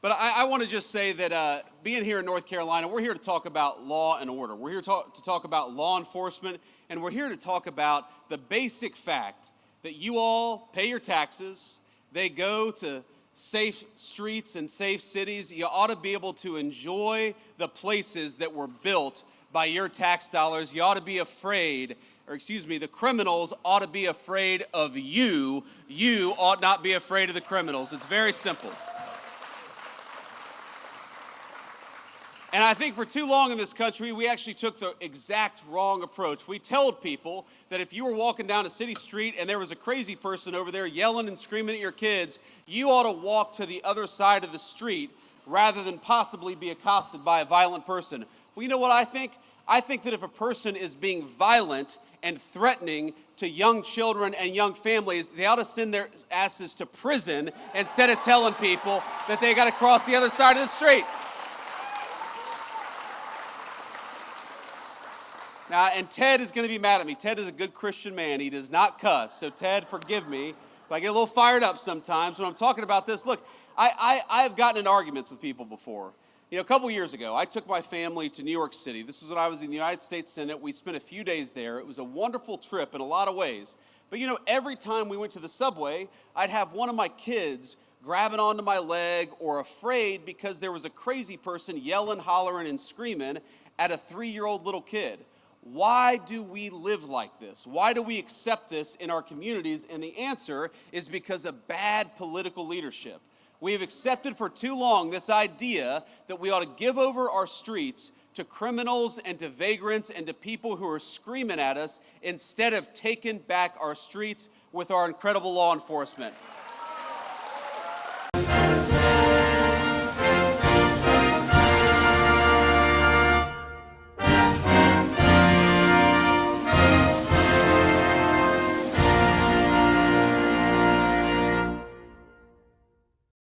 But I want to just say that being here in North Carolina, we're here to talk about law and order. We're here to talk about law enforcement, and we're here to talk about the basic fact that you all pay your taxes. They go to safe streets and safe cities. You ought to be able to enjoy the places that were built by your tax dollars. You ought to be afraid, or excuse me, the criminals ought to be afraid of you. You ought not be afraid of the criminals. It's very simple. And I think for too long in this country, we actually took the exact wrong approach. We told people that if you were walking down a city street and there was a crazy person over there yelling and screaming at your kids, you ought to walk to the other side of the street rather than possibly be accosted by a violent person. Well, you know what I think? I think that if a person is being violent and threatening to young children and young families, they ought to send their asses to prison instead of telling people that they got to cross the other side of the street. Now, and Ted is going to be mad at me. Ted is a good Christian man. He does not cuss. So, Ted, forgive me if I get a little fired up sometimes when I'm talking about this. Look, I've gotten in arguments with people before. You know, a couple years ago, I took my family to New York City. This was when I was in the United States Senate. We spent a few days there. It was a wonderful trip in a lot of ways. But, you know, every time we went to the subway, I'd have one of my kids grabbing onto my leg or afraid because there was a crazy person yelling, hollering, and screaming at a 3-year-old little kid. Why do we live like this? Why do we accept this in our communities? And the answer is because of bad political leadership. We have accepted for too long this idea that we ought to give over our streets to criminals and to vagrants and to people who are screaming at us instead of taking back our streets with our incredible law enforcement.